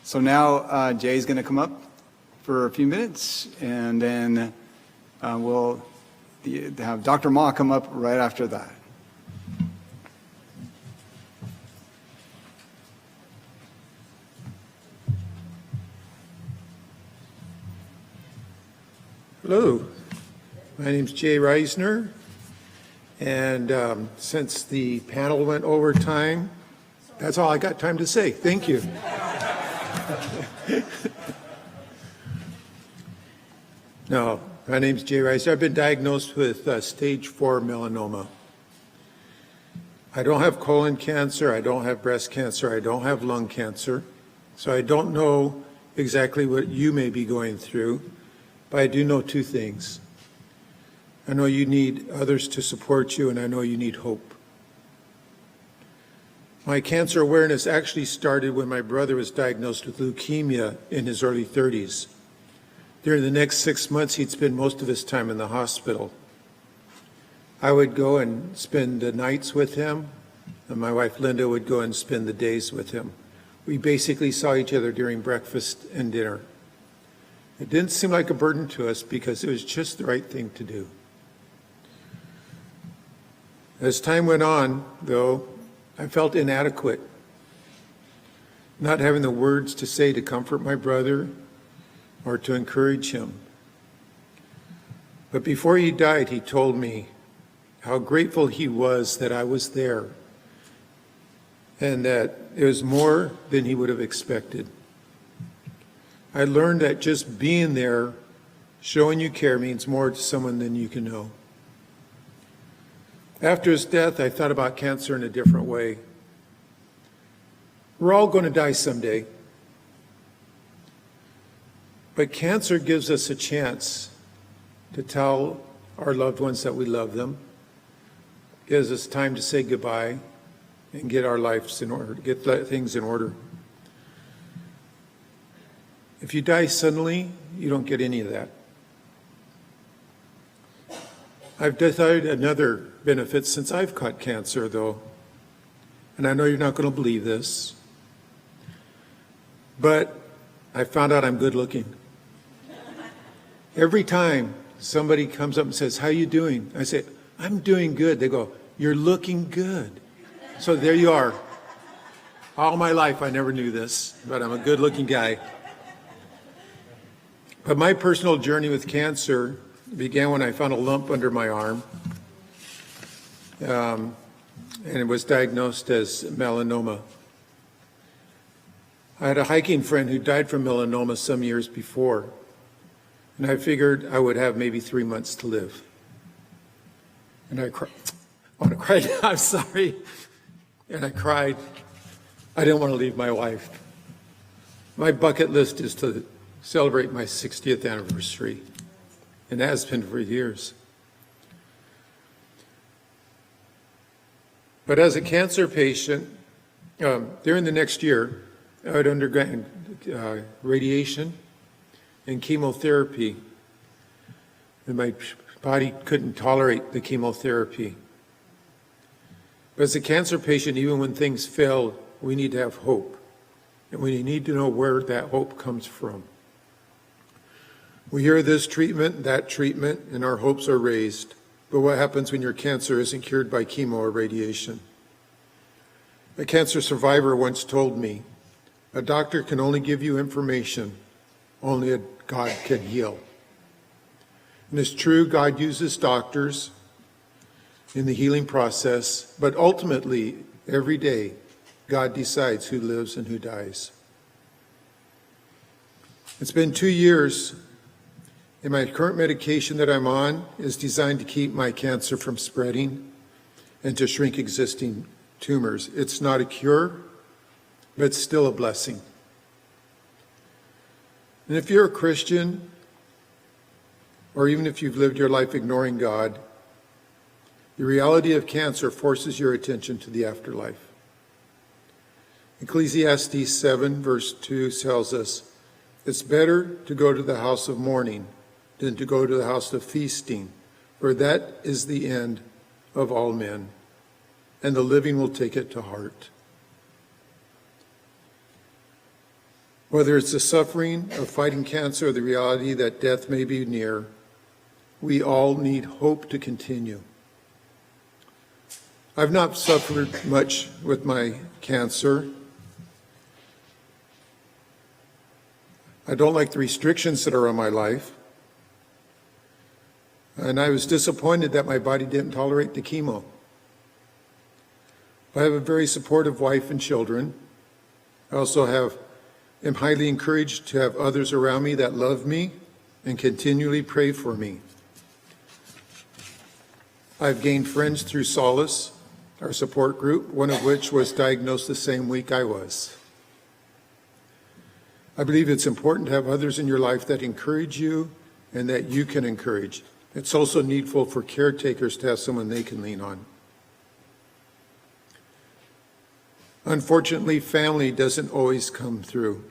So now Jay's going to come up for a few minutes, and then we'll have Dr. Ma come up right after that. Hello, my name's Jay Risner, and since the panel went over time, that's all I got time to say. Thank you. No, my name's Jay Risner. I've been diagnosed with stage 4 melanoma. I don't have colon cancer, I don't have breast cancer, I don't have lung cancer, so I don't know exactly what you may be going through. But I do know two things. I know you need others to support you, and I know you need hope. My cancer awareness actually started when my brother was diagnosed with leukemia in his early 30s. During the next 6 months, he'd spend most of his time in the hospital. I would go and spend the nights with him, and my wife Linda would go and spend the days with him. We basically saw each other during breakfast and dinner. It didn't seem like a burden to us because it was just the right thing to do. As time went on, though, I felt inadequate, not having the words to say to comfort my brother or to encourage him. But before he died, he told me how grateful he was that I was there and that it was more than he would have expected. I learned that just being there, showing you care, means more to someone than you can know. After his death, I thought about cancer in a different way. We're all going to die someday. But cancer gives us a chance to tell our loved ones that we love them, gives us time to say goodbye and get our lives in order, get things in order. If you die suddenly, you don't get any of that. I've decided another benefit since I've caught cancer, though, and I know you're not going to believe this, but I found out I'm good looking. Every time somebody comes up and says, "How you doing?" I say, "I'm doing good." They go, "You're looking good." So there you are. All my life I never knew this, but I'm a good-looking guy. But my personal journey with cancer began when I found a lump under my arm, and it was diagnosed as melanoma. I had a hiking friend who died from melanoma some years before, and I figured I would have maybe 3 months to live. And I want to cry now, I'm sorry. And I cried. I didn't want to leave my wife. My bucket list is to celebrate my 60th anniversary, and it has been for years. But as a cancer patient, during the next year, I would undergo radiation and chemotherapy, and my body couldn't tolerate the chemotherapy. But as a cancer patient, even when things fail, we need to have hope, and we need to know where that hope comes from. We hear this treatment, that treatment, and our hopes are raised. But what happens when your cancer isn't cured by chemo or radiation? A cancer survivor once told me, "A doctor can only give you information, only a God can heal." And it's true, God uses doctors in the healing process, but ultimately, every day, God decides who lives and who dies. It's been 2 years, and my current medication that I'm on is designed to keep my cancer from spreading and to shrink existing tumors. It's not a cure, but it's still a blessing. And if you're a Christian, or even if you've lived your life ignoring God, the reality of cancer forces your attention to the afterlife. Ecclesiastes 7 verse 2 tells us, "It's better to go to the house of mourning than to go to the house of feasting, for that is the end of all men, and the living will take it to heart." Whether it's the suffering of fighting cancer or the reality that death may be near, we all need hope to continue. I've not suffered much with my cancer. I don't like the restrictions that are on my life. And I was disappointed that my body didn't tolerate the chemo. I have a very supportive wife and children. I also am highly encouraged to have others around me that love me and continually pray for me. I've gained friends through Solace, our support group, one of which was diagnosed the same week I was. I believe it's important to have others in your life that encourage you and that you can encourage. It's also needful for caretakers to have someone they can lean on. Unfortunately, family doesn't always come through.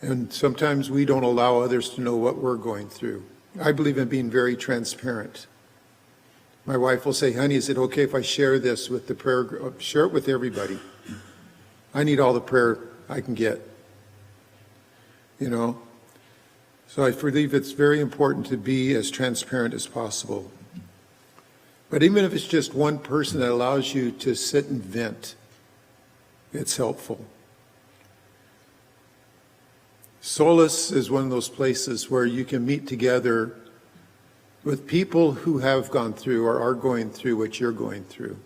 And sometimes we don't allow others to know what we're going through. I believe in being very transparent. My wife will say, honey, is it okay if I share this with the prayer group? Share it with everybody. I need all the prayer I can get. So I believe it's very important to be as transparent as possible. But even if it's just one person that allows you to sit and vent, it's helpful. Solace is one of those places where you can meet together with people who have gone through or are going through what you're going through.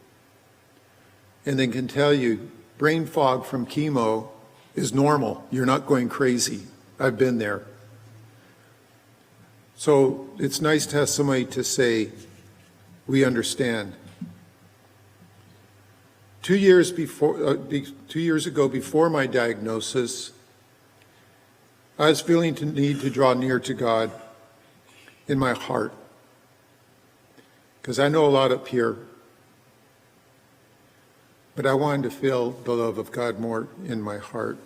And they can tell you, brain fog from chemo is normal. You're not going crazy. I've been there. So it's nice to have somebody to say, we understand. 2 years ago, before my diagnosis, I was feeling the need to draw near to God in my heart. Because I know a lot up here, but I wanted to feel the love of God more in my heart.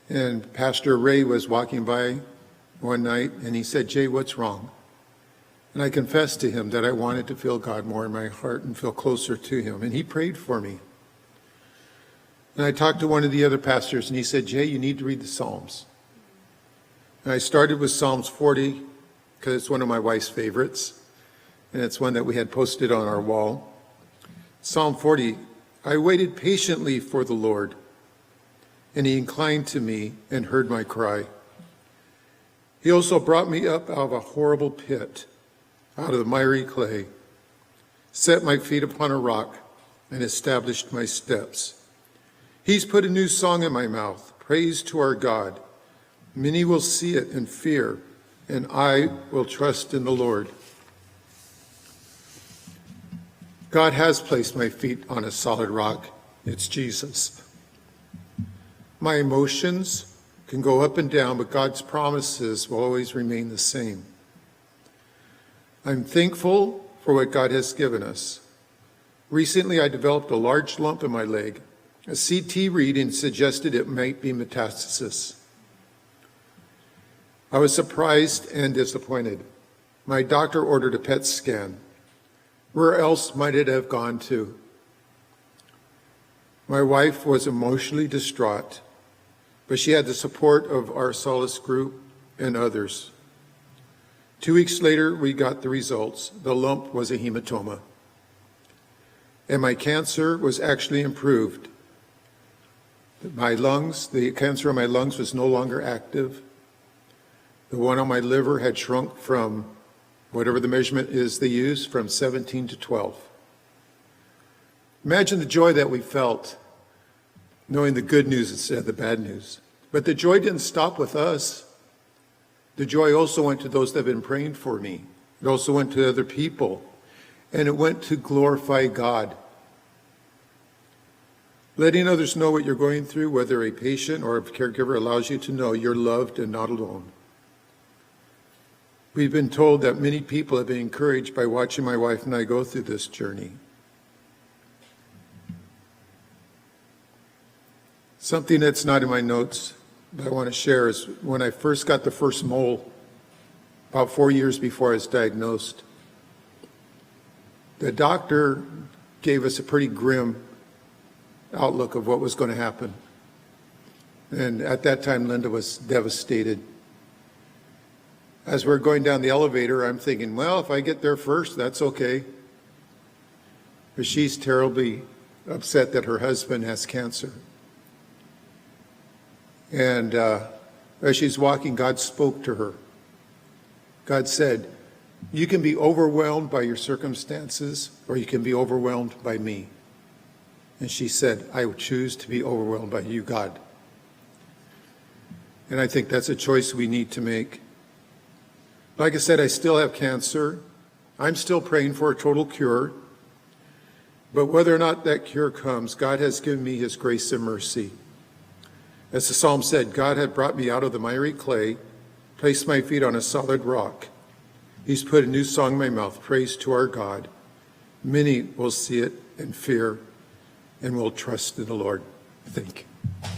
And Pastor Ray was walking by one night, and he said, Jay, what's wrong? And I confessed to him that I wanted to feel God more in my heart and feel closer to him. And he prayed for me. And I talked to one of the other pastors, and he said, Jay, you need to read the Psalms. And I started with Psalms 40, because it's one of my wife's favorites, and it's one that we had posted on our wall. Psalm 40, I waited patiently for the Lord, and he inclined to me and heard my cry. He also brought me up out of a horrible pit, out of the miry clay, set my feet upon a rock, and established my steps. He's put a new song in my mouth, praise to our God. Many will see it and fear, and I will trust in the Lord. God has placed my feet on a solid rock. It's Jesus. My emotions can go up and down, but God's promises will always remain the same. I'm thankful for what God has given us. Recently, I developed a large lump in my leg. A CT reading suggested it might be metastasis. I was surprised and disappointed. My doctor ordered a PET scan. Where else might it have gone to? My wife was emotionally distraught, but she had the support of our Solace group and others. 2 weeks later, we got the results. The lump was a hematoma, and my cancer was actually improved. The cancer in my lungs was no longer active. The one on my liver had shrunk from whatever the measurement is they use, from 17 to 12. Imagine the joy that we felt knowing the good news instead of the bad news. But the joy didn't stop with us. The joy also went to those that have been praying for me. It also went to other people. And it went to glorify God. Letting others know what you're going through, whether a patient or a caregiver, allows you to know you're loved and not alone. We've been told that many people have been encouraged by watching my wife and I go through this journey. Something that's not in my notes that I want to share is when I first got the first mole, about 4 years before I was diagnosed, the doctor gave us a pretty grim outlook of what was going to happen. And at that time, Linda was devastated. As we're going down the elevator, I'm thinking, well, if I get there first, that's okay. But she's terribly upset that her husband has cancer. And as she's walking, God spoke to her. God said, you can be overwhelmed by your circumstances, or you can be overwhelmed by me. And she said, I would choose to be overwhelmed by you, God. And I think that's a choice we need to make. Like I said, I still have cancer. I'm still praying for a total cure. But whether or not that cure comes, God has given me his grace and mercy. As the psalm said, God had brought me out of the miry clay, placed my feet on a solid rock. He's put a new song in my mouth, praise to our God. Many will see it and fear and will trust in the Lord. Thank you.